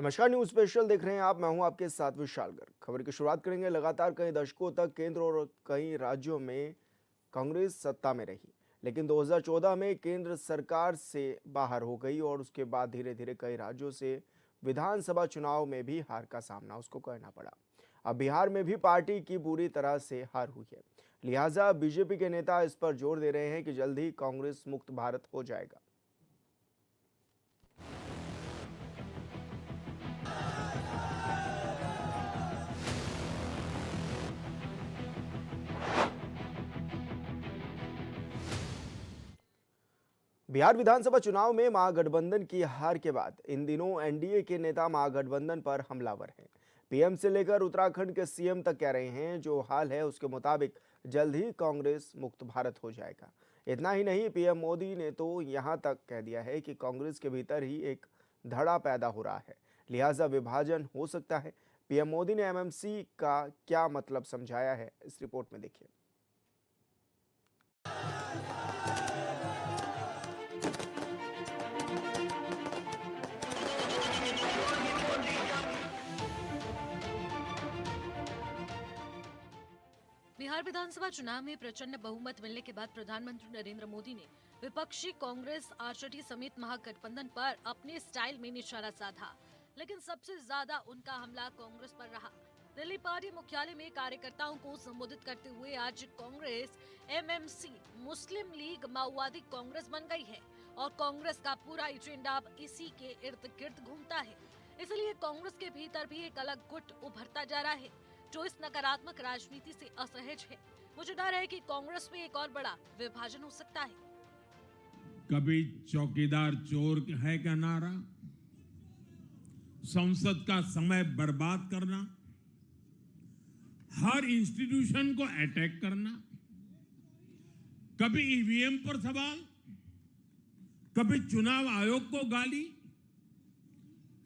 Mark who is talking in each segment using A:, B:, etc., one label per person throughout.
A: नमस्कार, news special देख रहे हैं आप। मैं हूं आपके साथ विशाल गर्ग। खबर की शुरुआत करेंगे। लगातार कई दशकों तक केंद्र और कई राज्यों में कांग्रेस सत्ता में रही, लेकिन 2014 में केंद्र सरकार से बाहर हो गई और उसके बाद धीरे धीरे कई राज्यों से विधानसभा चुनाव में भी हार का सामना उसको करना पड़ा। अब बिहार में भी पार्टी की बुरी तरह से हार हुई है, लिहाजा बीजेपी के नेता इस पर जोर दे रहे हैं कि जल्द ही कांग्रेस मुक्त भारत हो जाएगा। बिहार विधानसभा चुनाव में महागठबंधन की हार के बाद इन दिनों एनडीए के नेता महागठबंधन पर हमलावर हैं। पीएम से लेकर उत्तराखंड के सीएम तक कह रहे हैं जो हाल है उसके मुताबिक जल्द ही कांग्रेस मुक्त भारत हो जाएगा। इतना ही नहीं, पीएम मोदी ने तो यहां तक कह दिया है कि कांग्रेस के भीतर ही एक धड़ा पैदा हो रहा है, लिहाजा विभाजन हो सकता है। पीएम मोदी ने एमएमसी का क्या मतलब समझाया है, इस रिपोर्ट में देखिए।
B: बिहार विधानसभा चुनाव में प्रचंड बहुमत मिलने के बाद प्रधानमंत्री नरेंद्र मोदी ने विपक्षी कांग्रेस आरजेडी समेत महागठबंधन पर अपने स्टाइल में निशाना साधा, लेकिन सबसे ज्यादा उनका हमला कांग्रेस पर रहा। दिल्ली पार्टी मुख्यालय में कार्यकर्ताओं को संबोधित करते हुए आज कांग्रेस एमएमसी मुस्लिम लीग माओवादी कांग्रेस बन गई है और कांग्रेस का पूरा एजेंडा अब इसी के इर्द गिर्द घूमता है। इसलिए कांग्रेस के भीतर भी एक अलग गुट उभरता जा रहा है जो इस नकारात्मक राजनीति से असहज है। मुझे डर है कि कांग्रेस में एक और बड़ा विभाजन हो सकता है।
C: कभी चौकीदार चोर है का नारा, संसद का समय बर्बाद करना, हर इंस्टीट्यूशन को अटैक करना, कभी ईवीएम पर सवाल, कभी चुनाव आयोग को गाली,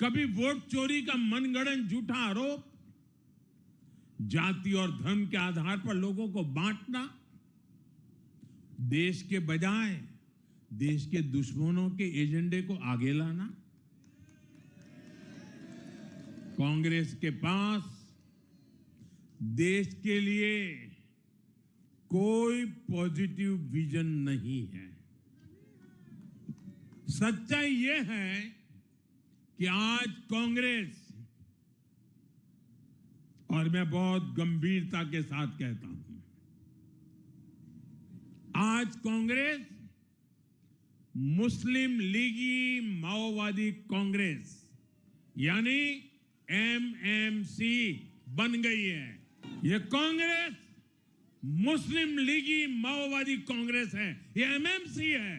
C: कभी वोट चोरी का मनगढ़ंत झूठा आरोप, जाति और धर्म के आधार पर लोगों को बांटना, देश के बजाय देश के दुश्मनों के एजेंडे को आगे लाना। कांग्रेस के पास देश के लिए कोई पॉजिटिव विजन नहीं है। सच्चाई यह है कि आज कांग्रेस, और मैं बहुत गंभीरता के साथ कहता हूं, आज कांग्रेस मुस्लिम लीगी माओवादी कांग्रेस यानी एमएमसी बन गई है। यह कांग्रेस मुस्लिम लीगी माओवादी कांग्रेस है, यह एमएमसी है।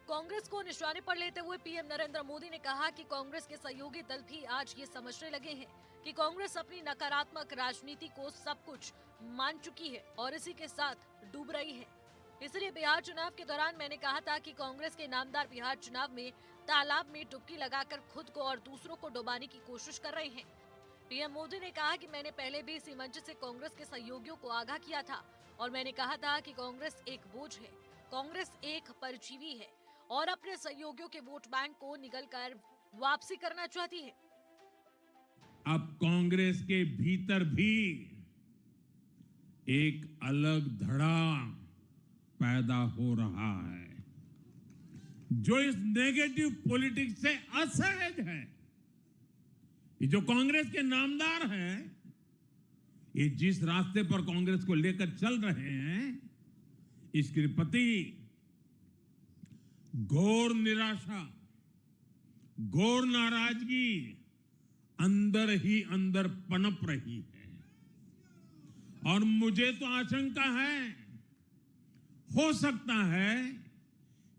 B: कांग्रेस को निशाने पर लेते हुए पीएम नरेंद्र मोदी ने कहा कि कांग्रेस के सहयोगी दल भी आज ये समझने लगे हैं कि कांग्रेस अपनी नकारात्मक राजनीति को सब कुछ मान चुकी है और इसी के साथ डूब रही है। इसलिए बिहार चुनाव के दौरान मैंने कहा था कि कांग्रेस के नामदार बिहार चुनाव में तालाब में डुबकी लगाकर खुद को और दूसरों को डुबाने की कोशिश कर रहे हैं। पीएम मोदी ने कहा कि मैंने पहले भी इसी मंच से कांग्रेस के सहयोगियों को आगाह किया था और मैंने कहा था कि कांग्रेस एक बोझ है, कांग्रेस एक परजीवी है और अपने सहयोगियों के वोट बैंक को निगलकर वापसी करना चाहती है।
C: अब कांग्रेस के भीतर भी एक अलग धड़ा पैदा हो रहा है जो इस नेगेटिव पॉलिटिक्स से असहज है। ये जो कांग्रेस के नामदार हैं, ये जिस रास्ते पर कांग्रेस को लेकर चल रहे हैं, इसके प्रति घोर निराशा, घोर नाराजगी अंदर ही अंदर पनप रही है और मुझे तो आशंका है, हो सकता है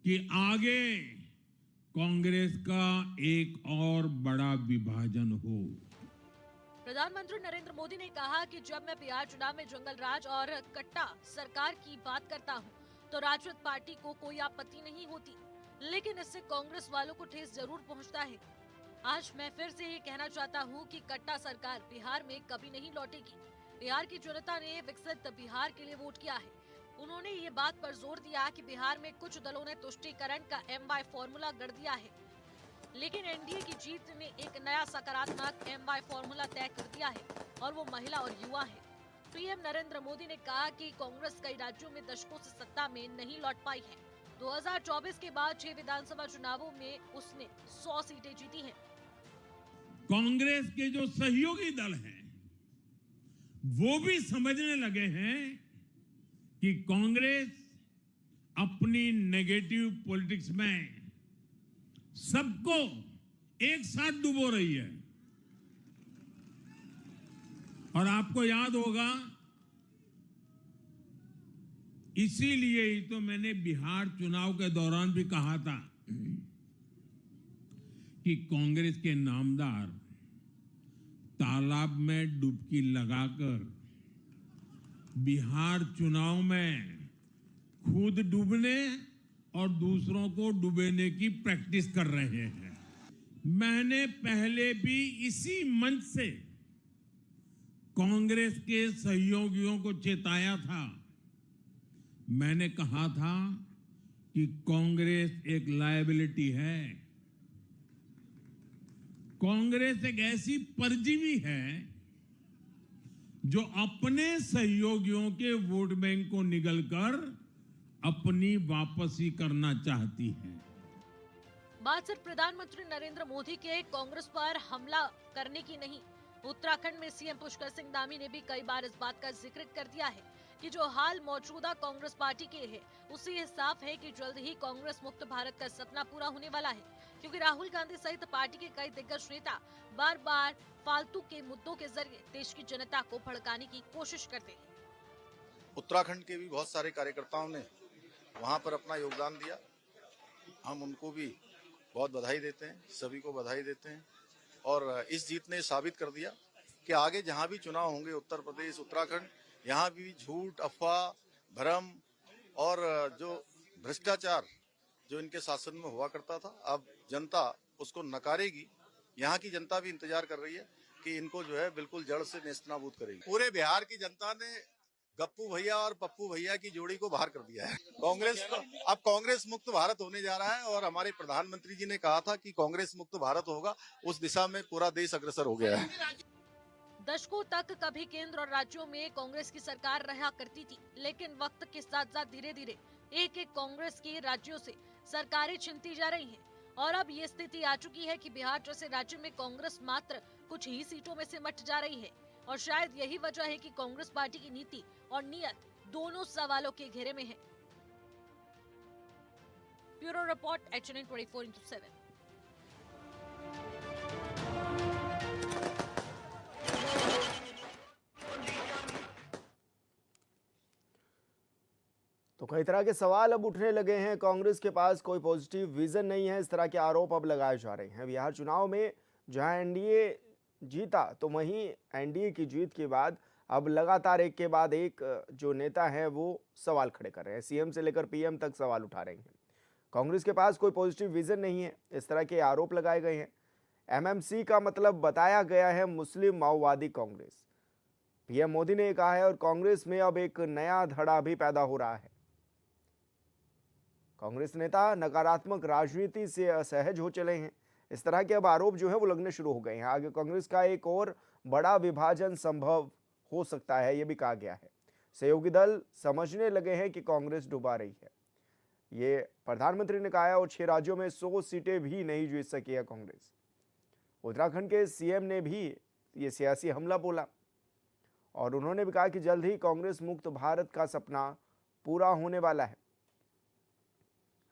C: कि आगे कांग्रेस का एक और बड़ा विभाजन हो।
B: प्रधानमंत्री नरेंद्र मोदी ने कहा कि जब मैं बिहार चुनाव में जंगल राज और कट्टा सरकार की बात करता हूं तो राजद पार्टी को कोई आपत्ति नहीं होती, लेकिन इससे कांग्रेस वालों को ठेस जरूर पहुंचता है। आज मैं फिर से ये कहना चाहता हूं कि कट्टा सरकार बिहार में कभी नहीं लौटेगी। बिहार की जनता ने विकसित बिहार के लिए वोट किया है। उन्होंने ये बात पर जोर दिया कि बिहार में कुछ दलों ने तुष्टीकरण का एमवाय फॉर्मूला गढ़ दिया है, लेकिन एनडीए की जीत ने एक नया सकारात्मक MY फॉर्मूला तय कर दिया है और वो महिला और युवा है। पीएम नरेंद्र मोदी ने कहा कि कांग्रेस कई राज्यों में दशकों से सत्ता में नहीं लौट पाई है। 2024 के बाद 6 विधानसभा चुनावों में उसने 100 सीटें जीती हैं।
C: कांग्रेस के जो सहयोगी दल हैं वो भी समझने लगे हैं कि कांग्रेस अपनी नेगेटिव पॉलिटिक्स में सबको एक साथ डुबो रही है। और आपको याद होगा, इसीलिए ही तो मैंने बिहार चुनाव के दौरान भी कहा था कि कांग्रेस के नामदार तालाब में डुबकी लगाकर बिहार चुनाव में खुद डूबने और दूसरों को डुबेने की प्रैक्टिस कर रहे हैं। मैंने पहले भी इसी मंच से कांग्रेस के सहयोगियों को चेताया था। मैंने कहा था कि कांग्रेस एक लायबिलिटी है। कांग्रेस एक ऐसी परजीवी है जो अपने सहयोगियों के वोट बैंक को निगलकर अपनी वापसी करना चाहती है।
B: बात सिर्फ प्रधानमंत्री नरेंद्र मोदी के कांग्रेस पर हमला करने की नहीं। उत्तराखंड में सीएम पुष्कर सिंह धामी ने भी कई बार इस बात का जिक्र कर दिया है कि जो हाल मौजूदा कांग्रेस पार्टी के है उससे ये साफ है कि जल्द ही कांग्रेस मुक्त भारत का सपना पूरा होने वाला है, क्योंकि राहुल गांधी सहित पार्टी के कई दिग्गज नेता बार बार फालतू के मुद्दों के जरिए देश की जनता को भड़काने की कोशिश करते हैं।
D: उत्तराखंड के भी बहुत सारे कार्यकर्ताओं ने वहां पर अपना योगदान दिया। हम उनको भी बहुत बधाई देते हैं, सभी को बधाई देते हैं। और इस जीत ने साबित कर दिया कि आगे जहां भी चुनाव होंगे, उत्तर प्रदेश, उत्तराखंड, यहाँ भी झूठ, अफवाह, भ्रम और जो भ्रष्टाचार जो इनके शासन में हुआ करता था, अब जनता उसको नकारेगी। यहाँ की जनता भी इंतजार कर रही है कि इनको जो है बिल्कुल जड़ से नेस्तनाबूद करेगी। पूरे बिहार की जनता ने गप्पू भैया और पप्पू भैया की जोड़ी को बाहर कर दिया है। अब कांग्रेस मुक्त भारत होने जा रहा है और हमारे प्रधानमंत्री जी ने कहा था कि कांग्रेस मुक्त भारत होगा, उस दिशा में पूरा देश अग्रसर हो गया है।
B: दशकों तक कभी केंद्र और राज्यों में कांग्रेस की सरकार रहा करती थी, लेकिन वक्त के साथ साथ धीरे धीरे एक एक कांग्रेस के राज्यों से सरकारें छिनती जा रही हैं। और अब ये स्थिति आ चुकी है कि बिहार जैसे राज्य में कांग्रेस मात्र कुछ ही सीटों में से मट जा रही है। और शायद यही वजह है कि कांग्रेस पार्टी की नीति और नियत दोनों सवालों के घेरे में है। Bureau report HNN 24/7।
A: तो कई तरह के सवाल अब उठने लगे हैं। कांग्रेस के पास कोई पॉजिटिव विजन नहीं है, इस तरह के आरोप अब लगाए जा रहे हैं। बिहार चुनाव में जहां एनडीए जीता, तो वहीं एनडीए की जीत के बाद अब लगातार एक के बाद एक जो नेता हैं वो सवाल खड़े कर रहे हैं। सीएम से लेकर पीएम तक सवाल उठा रहे हैं। कांग्रेस के पास कोई पॉजिटिव विजन नहीं है, इस तरह के आरोप लगाए गए हैं। एमएमसी का मतलब बताया गया है मुस्लिम माओवादी कांग्रेस। पीएम मोदी ने कहा है और कांग्रेस में अब एक नया धड़ा भी पैदा हो रहा है। कांग्रेस नेता नकारात्मक राजनीति से असहज हो चले हैं। इस तरह के अब आरोप जो है वो लगने शुरू हो गए हैं। आगे कांग्रेस का एक और बड़ा विभाजन संभव हो सकता है, ये भी कहा गया है। सहयोगी दल समझने लगे हैं कि कांग्रेस डुबा रही है, ये प्रधानमंत्री ने कहा है। और 6 राज्यों में 100 सीटें भी नहीं जीत सकी है कांग्रेस। उत्तराखंड के सीएम ने भी ये सियासी हमला बोला और उन्होंने भी कहा कि जल्द ही कांग्रेस मुक्त भारत का सपना पूरा होने वाला है।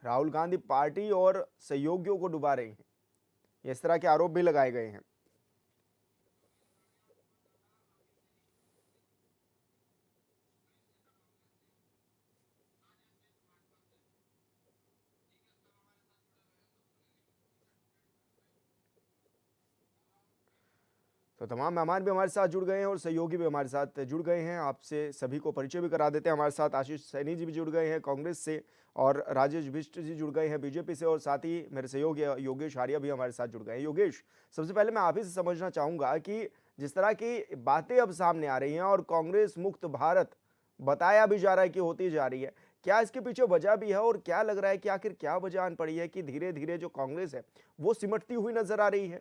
A: राहुल गांधी पार्टी और सहयोगियों को डुबा रही हैं, इस तरह के आरोप भी लगाए गए हैं। तो तमाम मेहमान भी हमारे साथ जुड़ गए हैं और सहयोगी भी हमारे साथ जुड़ गए हैं। आपसे सभी को परिचय भी करा देते हैं। हमारे साथ आशीष सैनी जी भी जुड़ गए हैं कांग्रेस से, और राजेश बिष्ट जी जुड़ गए हैं बीजेपी से, और साथ ही मेरे सहयोगी योगेश आर्या भी हमारे साथ जुड़ गए हैं। योगेश, सबसे पहले मैं आप ही से समझना चाहूँगा कि जिस तरह की बातें अब सामने आ रही हैं और कांग्रेस मुक्त भारत बताया भी जा रहा है कि होती जा रही है, क्या इसके पीछे वजह भी है? और क्या लग रहा है कि आखिर क्या वजह आन पड़ी है कि धीरे धीरे जो कांग्रेस है वो सिमटती हुई नजर आ रही है?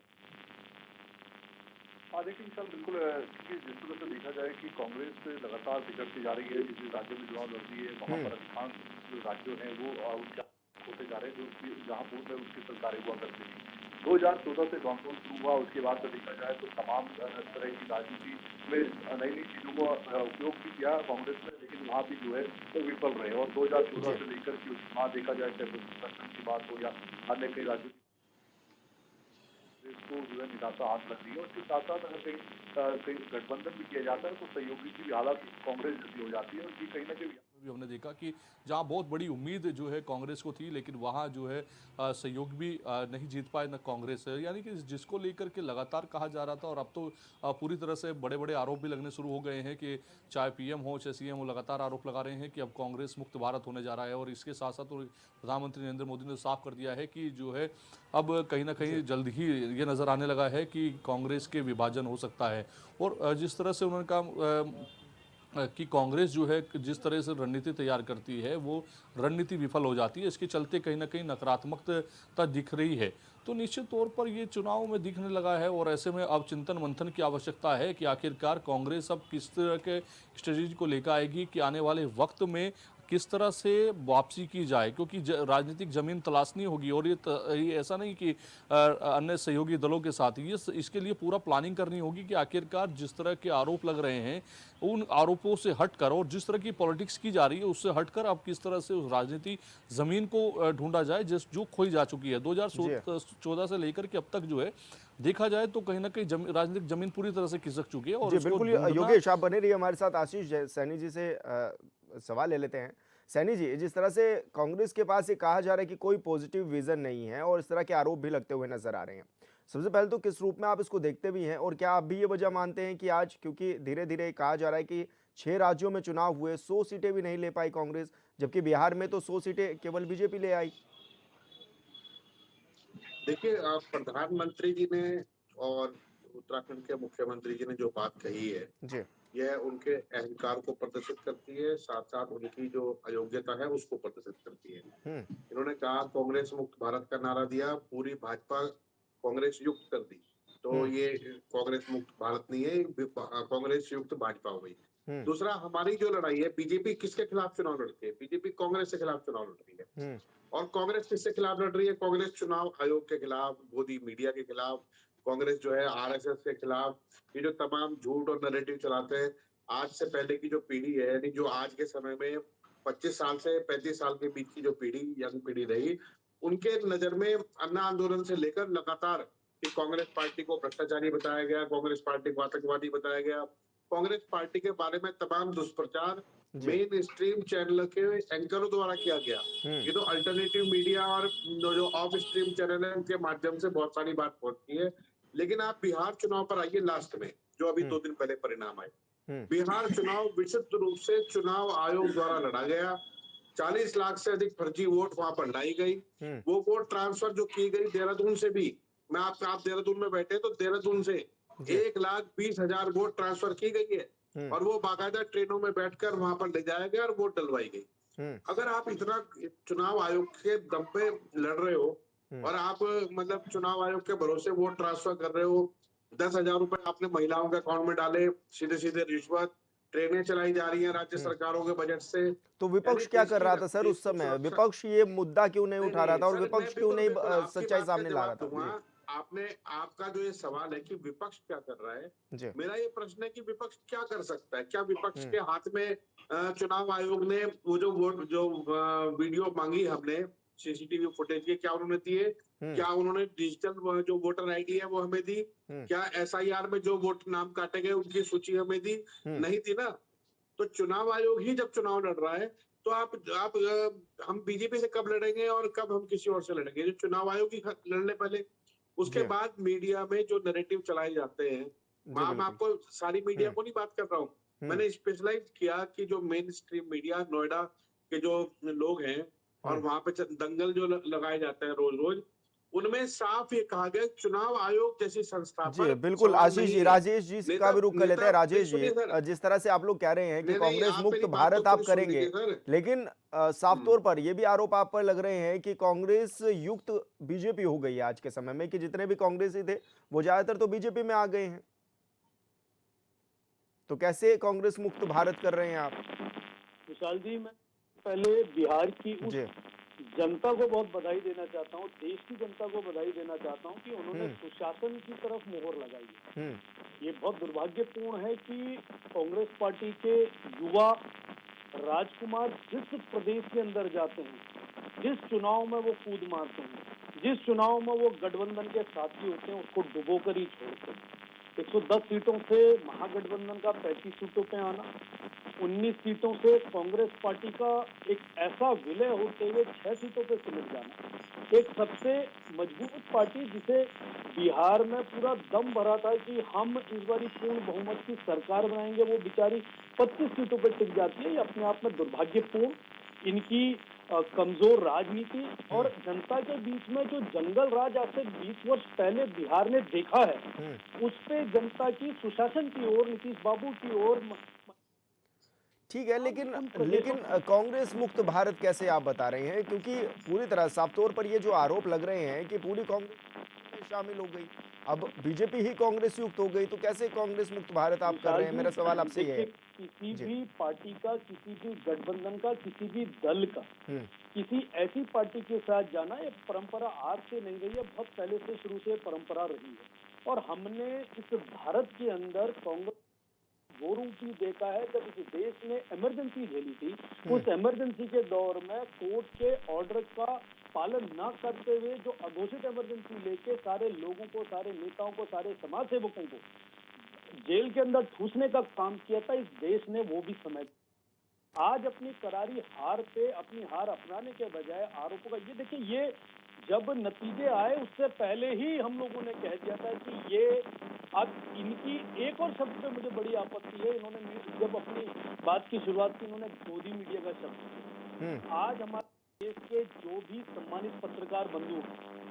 E: हाँ, देखिए सर बिल्कुल क्योंकि जिस तरह से देखा जाए कि कांग्रेस लगातार बिगड़ती जा रही है, जिस जिस राज्यों में चुनाव लड़ रही है वहाँ पर अधिकांश जो राज्य हैं वो उनके होते जा रहे हैं, जो जहाँ पूर्व में उनकी सरकारें हुआ करती थी। 2014 से लॉकडाउन शुरू हुआ, उसके बाद से देखा जाए तो तमाम तरह की राजनीति में नई नई चीजों को उपयोग भी किया कांग्रेस ने, लेकिन वहाँ भी जो है वो विफल रहे। और 2014 से लेकर के उसके बाद देखा जाए चाहे उत्तराखंड की बात हो या अन्य कई राज्यों इसको जो है निराशा हाथ लग रही है। और उसके साथ साथ अगर कहीं गठबंधन भी किया जाता है तो सहयोगी की भी हालत कांग्रेस जैसी हो जाती है, और ये कहीं ना कहीं
F: भी हमने देखा कि जहां बहुत बड़ी उम्मीद जो है कांग्रेस को थी, लेकिन वहां जो है सहयोग भी नहीं जीत पाए न कांग्रेस है, यानी कि जिसको लेकर के लगातार कहा जा रहा था। और अब तो पूरी तरह से बड़े बड़े आरोप भी लगने शुरू हो गए हैं कि चाहे पीएम हो चाहे सीएम हो, लगातार आरोप लगा रहे हैं कि अब कांग्रेस मुक्त भारत होने जा रहा है। और इसके साथ साथ प्रधानमंत्री नरेंद्र मोदी ने साफ कर दिया है कि जो है अब कहीं ना कहीं जल्द ही ये नज़र आने लगा है कि कांग्रेस के विभाजन हो सकता है। और जिस तरह से उन्होंने कहा कि कांग्रेस जो है जिस तरह से रणनीति तैयार करती है वो रणनीति विफल हो जाती है, इसके चलते कहीं ना कहीं नकारात्मकता दिख रही है। तो निश्चित तौर पर ये चुनाव में दिखने लगा है। और ऐसे में अब चिंतन मंथन की आवश्यकता है कि आखिरकार कांग्रेस अब किस तरह के स्ट्रेटजी को लेकर आएगी कि आने वाले वक्त में किस तरह से वापसी की जाए, क्योंकि राजनीतिक जमीन तलाशनी होगी। और ये ऐसा नहीं कि अन्य सहयोगी दलों के साथ ये इसके लिए पूरा प्लानिंग करनी होगी कि आखिरकार जिस तरह के आरोप लग रहे हैं उन आरोपों से हटकर और जिस तरह की पॉलिटिक्स की जा रही है उससे हटकर अब किस तरह से उस राजनीति जमीन को ढूंढा जाए जो खोई जा चुकी है 2014 से लेकर के अब तक। जो है देखा जाए तो कहीं ना कहीं राजनीतिक जमीन पूरी तरह से खिसक चुकी है। और
A: जी बिल्कुल योगेश, आप बने रहिए हमारे साथ। आशीष सैनी जी से सवाल ले लेते हैं। सैनी जी, जिस तरह से कांग्रेस के पास ये कहा जा रहा है कि कोई पॉजिटिव विजन नहीं है और इस तरह के आरोप भी लगते हुए नजर आ रहे हैं, सबसे पहले तो किस रूप में आप इसको देखते भी हैं, और क्या आप भी ये वजह मानते हैं कि आज क्योंकि धीरे धीरे कहा जा रहा है कि 6 राज्यों में चुनाव हुए, 100 सीटें भी नहीं ले पाई कांग्रेस, जबकि बिहार में तो 100 सीटें केवल बीजेपी ले आई?
G: देखिए, प्रधानमंत्री जी ने और उत्तराखंड के मुख्यमंत्री जी ने जो बात कही है,
A: जी
G: यह उनके अहंकार को प्रदर्शित करती है, साथ साथ उनकी जो अयोग्यता है उसको प्रदर्शित करती है। इन्होंने कहा कांग्रेस मुक्त भारत का नारा दिया, पूरी भाजपा कांग्रेस युक्त कर दी, तो ये कांग्रेस मुक्त भारत नहीं है, कांग्रेस युक्त भाजपा हो गई। दूसरा, हमारी जो लड़ाई है, बीजेपी किसके खिलाफ चुनाव लड़ती है? बीजेपी कांग्रेस के खिलाफ चुनाव लड़ रही है। और कांग्रेस किसके खिलाफ लड़ रही है? कांग्रेस चुनाव आयोग के खिलाफ, मोदी मीडिया के खिलाफ, कांग्रेस जो है आरएसएस के खिलाफ। ये जो तमाम झूठ और नैरेटिव चलाते हैं, आज से पहले की जो पीढ़ी है, यानी जो आज के समय में 25 साल से 35 साल के बीच की जो पीढ़ी, यंग पीढ़ी रही, उनके नजर में अन्ना आंदोलन से लेकर लगातार कि कांग्रेस पार्टी को भ्रष्टाचारी बताया गया, कांग्रेस पार्टी को आतंकवादी बताया गया, कांग्रेस पार्टी के बारे में तमाम दुष्प्रचार मेन स्ट्रीम चैनल के एंकरों द्वारा किया गया। ये तो अल्टरनेटिव मीडिया और जो ऑफ स्ट्रीम चैनल है उनके माध्यम से बहुत सारी बात पहुंचती है। लेकिन आप बिहार चुनाव पर आइए, लास्ट में जो अभी 2 दिन पहले परिणाम आए। बिहार चुनाव विशुद्ध रूप से चुनाव आयोग द्वारा लड़ा गया। 40 लाख से अधिक फर्जी वोट वहां पर लाई गई। वो वोट ट्रांसफर जो की गई देहरादून से भी, मैं आप देहरादून में बैठे तो देहरादून से 1,20,000 वोट ट्रांसफर की गई है, और वो बाकायदा ट्रेनों में बैठकर वहां पर ले जाया गया और वोट डलवाई गई। अगर आप इतना चुनाव आयोग के दम पे लड़ रहे हो और आप मतलब चुनाव आयोग के भरोसे वोट ट्रांसफर कर रहे हो, 10,000 रुपए आपने महिलाओं के अकाउंट में डाले, सीधे सीधे रिश्वत, ट्रेनें चलाई जा रही हैं राज्य सरकारों के बजट से।
A: तो विपक्ष क्या कर रहा था सर उस समय? विपक्ष ये मुद्दा क्यों नहीं उठा रहा था और विपक्ष क्यों नहीं सच्चाई सामने ला रहा था?
G: आपका जो ये सवाल है कि विपक्ष क्या कर रहा है, मेरा ये प्रश्न है कि विपक्ष क्या कर सकता है? क्या विपक्ष के हाथ में चुनाव आयोग ने वो जो वीडियो मांगी हमने सीसीटीवी फुटेज के, क्या उन्होंने दिए? क्या उन्होंने डिजिटल जो वोटर आईडी है वो हमें दी? क्या एसआईआर में जो वोट नाम काटे गए उनकी सूची हमें दी? नहीं दी ना। तो चुनाव आयोग ही जब चुनाव लड़ रहा है तो आप हम बीजेपी से कब लड़ेंगे और कब हम किसी और से लड़ेंगे? जो चुनाव आयोग ही लड़ ले पहले, उसके बाद मीडिया में जो नैरेटिव चलाए जाते हैं, मैं आपको सारी मीडिया को नहीं बात कर रहा हूँ, मैंने स्पेशलाइज किया कि जो मेन स्ट्रीम मीडिया, नोएडा के जो लोग हैं और वहां पे दंगल जो लगाए जाते हैं रोज रोज, उनमें साफ ये कहा गया चुनाव आयोग जैसी संस्था पर
A: बिल्कुल। आशीष जी, राजेश जी का भी रुख कर लेते हैं। राजेश जी, जिस तरह से आप लोग कह रहे हैं कि कांग्रेस मुक्त भारत आप करेंगे, लेकिन साफ तौर पर ये भी आरोप आप पर लग रहे हैं कि कांग्रेस युक्त बीजेपी हो गई है आज के समय में, कि जितने भी कांग्रेसी थे वो ज्यादातर तो बीजेपी में आ गए हैं। तो कैसे कांग्रेस मुक्त भारत कर रहे हैं आप?
H: विशाल जी, मैं पहले बिहार की उस
A: जी।
H: जनता को बहुत बधाई देना चाहता हूँ, देश की जनता को बधाई देना चाहता हूँ कि उन्होंने सुशासन की तरफ मोहर लगाई है।
A: हम्म।
H: ये बहुत दुर्भाग्यपूर्ण है कि कांग्रेस पार्टी के युवा राजकुमार जिस प्रदेश के अंदर जाते हैं, जिस चुनाव में वो कूद मारते हैं, जिस चुनाव में वो गठबंधन के साथी होते हैं, उसको डुबोकर ही छोड़ते हैं। 110 सीटों से महागठबंधन का 35 सीटों पे आना, 19 सीटों से कांग्रेस पार्टी का एक ऐसा विलय होते हुए 6 सीटों पे सिमट जाना, एक सबसे मजबूत पार्टी जिसे बिहार में पूरा दम भरा था कि हम इस बार पूर्ण बहुमत की सरकार बनाएंगे, वो बेचारी 25 सीटों पर टिक जाती है। ये अपने आप में दुर्भाग्यपूर्ण, इनकी कमजोर राजनीति और जनता के बीच में जो जंगल राज आज से 20 वर्ष पहले बिहार ने देखा है, उस पे जनता की सुशासन की ओर, नीतीश बाबू की ओर।
A: ठीक है, लेकिन कांग्रेस मुक्त भारत कैसे आप बता रहे हैं? क्योंकि पूरी तरह साफ तौर पर ये जो आरोप लग रहे हैं कि पूरी कांग्रेस में शामिल हो गई, अब बीजेपी ही कांग्रेस युक्त हो गई, तो कैसे कांग्रेस मुक्त भारत आप कर रहे हैं? मेरा सवाल आपसे ये है।
H: किसी भी पार्टी का, किसी भी गठबंधन का, किसी भी दल का किसी ऐसी पार्टी के साथ जाना, ये परंपरा आज से नहीं रही है, बहुत पहले से शुरू से परंपरा रही है। और हमने इस भारत के अंदर कांग्रेस वो रूप भी देखा है जब इस देश ने इमरजेंसी झेली थी। उस इमरजेंसी के दौर में कोर्ट के ऑर्डर का पालन न करते हुए जो अघोषित इमरजेंसी लेके सारे लोगों को, सारे नेताओं को, सारे समाज सेवकों को जेल के अंदर ठूसने का काम किया था, इस देश ने वो भी समय। आज अपनी करारी हार पे अपनी हार अपनाने के बजाय आरोपों का, ये देखिए, ये जब नतीजे आए उससे पहले ही हम लोगों ने कह दिया था कि ये अब इनकी एक और शब्द पे मुझे बड़ी आपत्ति है। इन्होंने जब अपनी बात की शुरुआत की, इन्होंने गोदी मीडिया का शब्द। आज हमारे देश के जो भी सम्मानित पत्रकार बंधु हैं,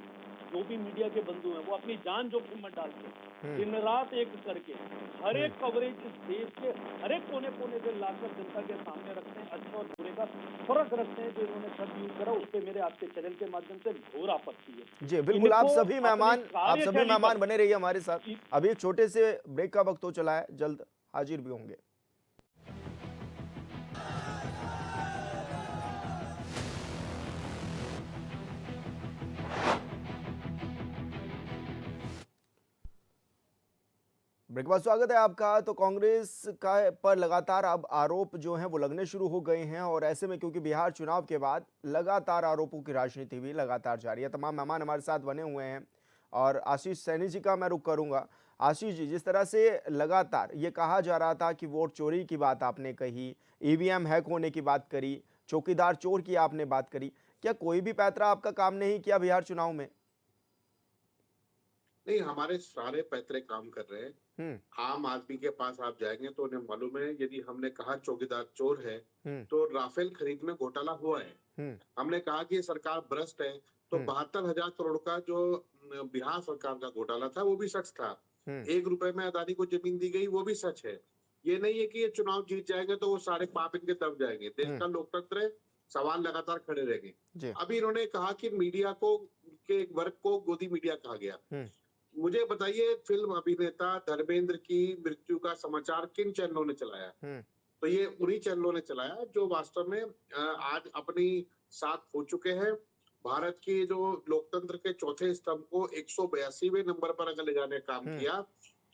H: जो भी मीडिया के बंधु हैं, वो अपनी जान जोखिम में डाल के दिन रात एक करके हर एक कवरेज इस देश के हर एक कोने कोने से लाकर जनता के सामने रखते हैं, अच्छे और बुरे का फर्क रखते हैं। जो इन्होंने शब्द यूज करा, उस पर मेरे आपके चैनल के माध्यम से घोर आपत्ति है।
A: जी बिल्कुल, आप सभी मेहमान बने रहिए हमारे साथ। अभी एक छोटे से ब्रेक का वक्त हो चला है, जल्द हाजिर भी होंगे। ब्रेक बाद स्वागत है आपका। तो कांग्रेस का पर लगातार अब आरोप जो हैं वो लगने शुरू हो गए हैं, और ऐसे में क्योंकि बिहार चुनाव के बाद लगातार आरोपों की राजनीति भी लगातार जारी है। तमाम मेहमान हमारे साथ बने हुए हैं और आशीष सैनी जी का मैं रुख करूंगा। आशीष जी, जिस तरह से लगातार ये कहा जा रहा था कि वोट चोरी की बात आपने कही, ईवीएम हैक होने की बात करी, चौकीदार चोर की आपने बात करी, क्या कोई भी पैतरा आपका काम नहीं किया बिहार चुनाव में?
G: नहीं, हमारे सारे पैतरे काम कर रहे हैं। आम आदमी के पास आप जाएंगे तो उन्हें मालूम है, यदि हमने कहा चौकीदार चोर है तो राफेल खरीद में घोटाला हुआ है। हमने कहा कि सरकार भ्रष्ट है तो 72,000 करोड़ का जो बिहार सरकार का घोटाला था वो भी सच था। 1 रुपए में अदानी को जमीन दी गई, वो भी सच है। ये नहीं है कि ये चुनाव जीत जाएंगे तो वो सारे पाप इनके दब जाएंगे। देश का लोकतंत्र है, सवाल लगातार खड़े रहेंगे। अभी इन्होंने कहा कि मीडिया को के एक वर्ग को गोदी मीडिया कहा गया। मुझे बताइए, फिल्म अभिनेता धर्मेंद्र की मृत्यु का समाचार किन चैनलों ने चलाया? तो ये उन्हीं चैनलों ने चलाया जो वास्तव में आज अपनी साथ हो चुके हैं। भारत की जो लोकतंत्र के चौथे स्तंभ को 182वें नंबर पर अगर ले जाने का काम किया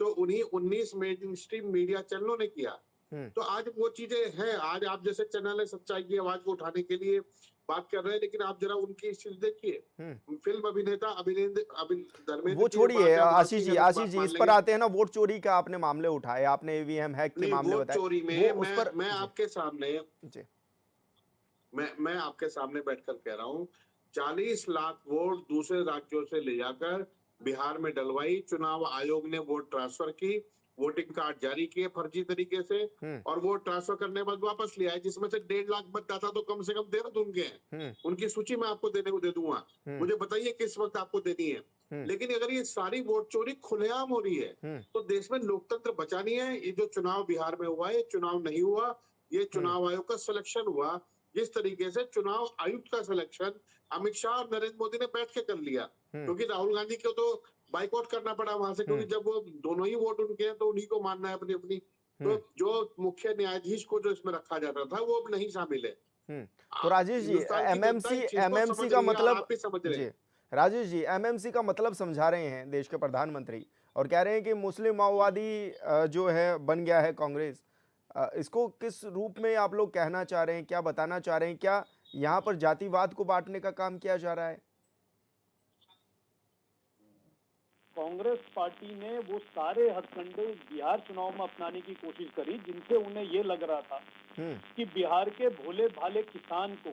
G: तो उन्हीं 19 मेन स्ट्रीम मीडिया चैनलों ने किया। तो आज वो चीजें हैं। आज आप जैसे चैनल है सच्चाई की आवाज को उठाने के लिए बात कर रहे हैं, लेकिन आप जरा उनकी स्थिति देखिए। फिल्म अभिनेता धर्मेंद्र,
A: वो छोड़िए आशीष जी, इस पर आते हैं ना। वोट चोरी का आपने मामले उठाए, आपने ईवीएम हैक के मामले बताए।
G: चोरी में मैं आपके सामने मैं आपके सामने बैठकर कह रहा हूँ, 40 लाख वोट दूसरे राज्यों से ले जाकर बिहार में डलवाई। चुनाव आयोग ने वोट ट्रांसफर की, वोटिंग कार्ड जारी किए फर्जी तरीके से, और वोट ट्रांसफर करने के बाद वापस ले आए, जिसमें से 1.5 लाख मतदाता तो कम से कम देहरादून के हैं। उनकी सूची मैं आपको देने को दे दूंगा, मुझे बताइए किस वक्त आपको देनी है। लेकिन अगर ये सारी वोट चोरी खुलेआम हो रही है तो देश में लोकतंत्र बचा नहीं है। ये जो चुनाव बिहार में हुआ, ये चुनाव नहीं हुआ, ये चुनाव आयोग का सिलेक्शन हुआ। जिस तरीके से चुनाव आयुक्त का सिलेक्शन अमित शाह और नरेंद्र मोदी ने बैठ के कर लिया, क्योंकि राहुल गांधी को तो बाइकआउट करना पड़ा वहां से, क्योंकि जब वो दोनों ही वोट उनके हैं तो उन्हीं को मानना है अपनी अपनी। तो जो मुख्य न्यायाधीश को जो इसमें रखा जाता था वो अब नहीं शामिल है।
A: तो राजेश जी,
G: हिंदुस्तान की जनता
A: एमएमसी
G: इस चीज को
A: एमएमसी
G: समझ
A: का
G: रही है और
A: मतलब,
G: आप भी समझ रहे
A: जी
G: हैं।
A: राजेश जी, एमएमसी का मतलब समझा रहे हैं देश के प्रधानमंत्री और कह रहे हैं कि मुस्लिम माओवादी जो है बन गया है कांग्रेस। इसको किस रूप में आप लोग कहना चाह रहे हैं, क्या बताना चाह रहे हैं? क्या यहाँ पर जातिवाद को बांटने का काम किया जा रहा है?
H: कांग्रेस पार्टी ने वो सारे हथकंडे बिहार चुनाव में अपनाने की कोशिश करी जिनसे उन्हें ये लग रहा था कि बिहार के भोले भाले किसान को,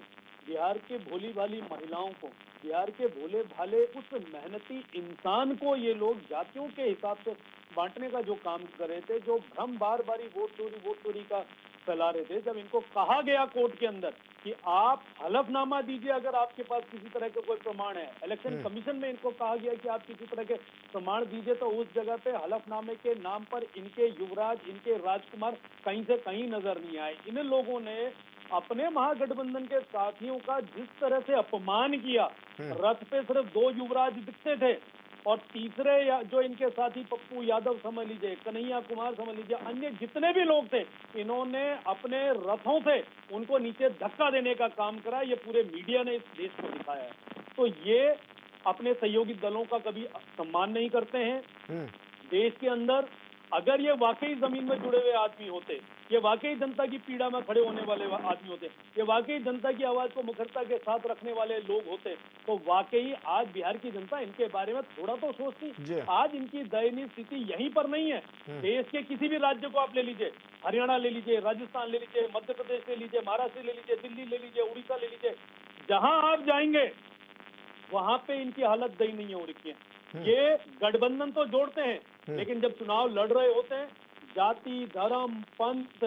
H: बिहार के भोली भाली महिलाओं को, बिहार के भोले भाले उस मेहनती इंसान को ये लोग जातियों के हिसाब से बांटने का जो काम कर रहे थे, जो भ्रम बार बारी वोट चोरी का फैला रहे थे। जब इनको कहा गया कोर्ट के अंदर कि आप हलफनामा दीजिए अगर आपके पास किसी तरह का कोई प्रमाण है, इलेक्शन कमीशन में इनको कहा गया कि आप किसी तरह के प्रमाण दीजिए, तो उस जगह पे हलफनामे के नाम पर इनके युवराज, इनके राजकुमार कहीं से कहीं नजर नहीं आए। इन लोगों ने अपने महागठबंधन के साथियों का जिस तरह से अपमान किया, रथ पे सिर्फ 2 युवराज दिखते थे और तीसरे जो इनके साथी पप्पू यादव समझ लीजिए, कन्हैया कुमार समझ लीजिए, अन्य जितने भी लोग थे, इन्होंने अपने रथों से उनको नीचे धक्का देने का काम करा। ये पूरे मीडिया ने इस देश को दिखाया है। तो ये अपने सहयोगी दलों का कभी सम्मान नहीं करते हैं। देश के अंदर अगर ये वाकई जमीन में जुड़े हुए आदमी होते, ये वाकई जनता की पीड़ा में खड़े होने वाले आदमी होते, ये वाकई जनता की आवाज को मुखरता के साथ रखने वाले लोग होते, तो वाकई आज बिहार की जनता इनके बारे में थोड़ा तो सोचती। आज इनकी दयनीय स्थिति यहीं पर नहीं है। देश के किसी भी राज्य को आप ले लीजिए, हरियाणा ले लीजिए, राजस्थान ले लीजिए, मध्य प्रदेश ले लीजिए, महाराष्ट्र ले लीजिए, दिल्ली ले लीजिए, उड़ीसा ले लीजिए, जहां आप जाएंगे वहां पे इनकी हालत दयनीय हो रखी है। ये गठबंधन तो जोड़ते हैं, लेकिन जब चुनाव लड़ रहे होते हैं, जाति, धर्म, पंथ,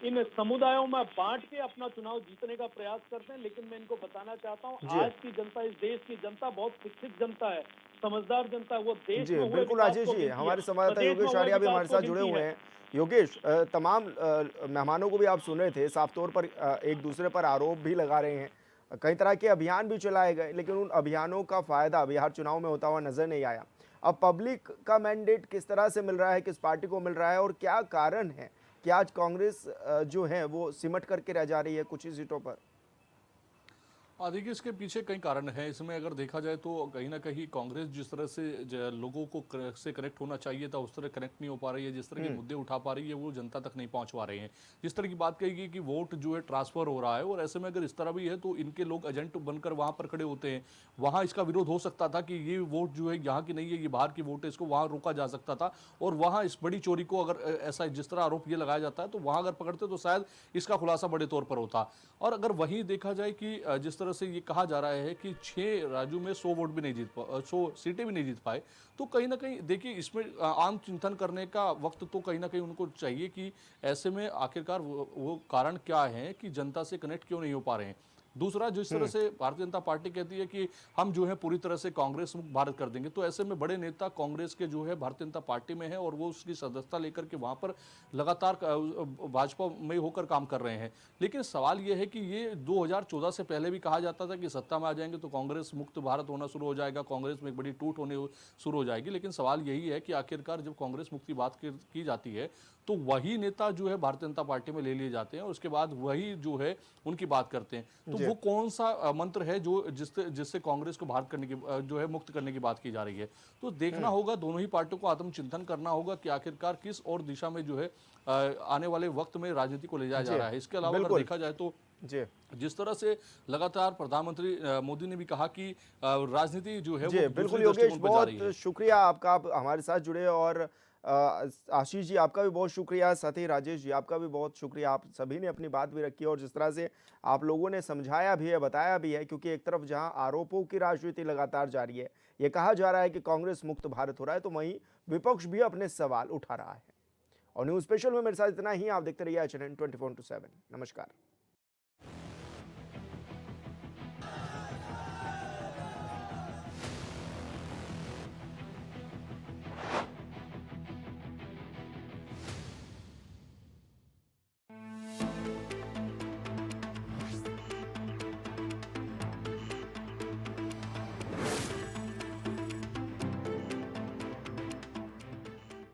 H: इन समुदायों में बांट के अपना चुनाव जीतने का प्रयास करते हैं। लेकिन मैं इनको बताना चाहता हूँ, आज की जनता, इस देश की जनता बहुत शिक्षित जनता है, समझदार जनता है। वो देश में हुए
A: बिल्कुल
H: विकास
A: राजेश
H: को
A: जी,
H: गिनती है।
A: हमारे संवाददाता
H: प्रदेश में
A: योगेश
H: हुए
A: आर्या भी
H: विकास
A: हमारे
H: को
A: साथ जुड़े
H: गिनती
A: हुए
H: है।
A: हैं। योगेश, तमाम मेहमानों को भी आप सुन रहे थे, साफ तौर पर एक दूसरे पर आरोप भी लगा रहे हैं, कई तरह के अभियान भी चलाए गए, लेकिन उन अभियानों का फायदा बिहार चुनाव में होता हुआ नजर नहीं आया। अब पब्लिक का मैंडेट किस तरह से मिल रहा है, किस पार्टी को मिल रहा है और क्या कारण है कि आज कांग्रेस जो है वो सिमट करके रह जा रही है कुछ ही सीटों पर?
F: देखिए, इसके पीछे कई कारण हैं। इसमें अगर देखा जाए तो कहीं ना कहीं कांग्रेस जिस तरह से लोगों को से कनेक्ट होना चाहिए था उस तरह कनेक्ट नहीं हो पा रही है। जिस तरह के मुद्दे उठा पा रही है वो जनता तक नहीं पहुंच पा रहे हैं। जिस तरह की बात कही गई कि वोट जो है ट्रांसफर हो रहा है, और ऐसे में अगर इस तरह भी है तो इनके लोग एजेंट बनकर वहां पर खड़े होते हैं। वहां इसका विरोध हो सकता था कि ये वोट जो है यहाँ की नहीं है, ये बाहर की वोट है, इसको वहां रोका जा सकता था। और वहां इस बड़ी चोरी को अगर ऐसा जिस तरह आरोप ये लगाया जाता है तो वहां अगर पकड़ते तो शायद इसका खुलासा बड़े तौर पर होता। और अगर वहीं देखा जाए कि जिस तरह से ये कहा जा रहा है कि 6 राज्यों में 100 वोट भी नहीं जीत 100 सीटें भी नहीं जीत पाए, तो कहीं ना कहीं देखिए इसमें आम चिंतन करने का वक्त तो कहीं ना कहीं उनको चाहिए कि ऐसे में आखिरकार वो कारण क्या है कि जनता से कनेक्ट क्यों नहीं हो पा रहे हैं। दूसरा, जिस तरह से भारतीय जनता पार्टी कहती है कि हम जो है पूरी तरह से कांग्रेस मुक्त भारत कर देंगे, तो ऐसे में बड़े नेता कांग्रेस के जो है भारतीय जनता पार्टी में है और वो उसकी सदस्यता लेकर के वहां पर लगातार भाजपा में होकर काम कर रहे हैं। लेकिन सवाल ये है कि ये 2014 से पहले भी कहा जाता था कि सत्ता में आ जाएंगे तो कांग्रेस मुक्त भारत होना शुरू हो जाएगा, कांग्रेस में एक बड़ी टूट होने शुरू हो जाएगी। लेकिन सवाल यही है कि आखिरकार जब कांग्रेस मुक्ति बात की जाती है तो वही नेता जो है भारतीय जनता पार्टी में ले लिए जाते हैं और उसके बाद वही जो है उनकी बात करते हैं। तो वो कौन सा मंत्र है जो जिससे कांग्रेस को बाहर करने की जो है मुक्त करने की बात की जा रही है? तो देखना होगा, दोनों ही पार्टियों को आत्मचिंतन करना होगा कि आखिरकार किस और दिशा में जो है आने वाले वक्त में राजनीति को ले जाया जा रहा है। इसके अलावा अगर देखा जाए तो जिस तरह से लगातार प्रधानमंत्री मोदी ने भी कहा कि राजनीति जो है वो
A: बिल्कुल योगेश, बहुत शुक्रिया आपका, आप हमारे साथ जुड़े। और आशीष जी आपका भी बहुत शुक्रिया, साथ ही राजेश जी आपका भी बहुत शुक्रिया। आप सभी ने अपनी बात भी रखी और जिस तरह से आप लोगों ने समझाया भी है, बताया भी है, क्योंकि एक तरफ जहां आरोपों की राजनीति लगातार जारी है, ये कहा जा रहा है कि कांग्रेस मुक्त भारत हो रहा है, तो वहीं विपक्ष भी अपने सवाल उठा रहा है। और न्यूज स्पेशल में मेरे साथ इतना ही। आप देखते रहिए HNN 24/7। नमस्कार।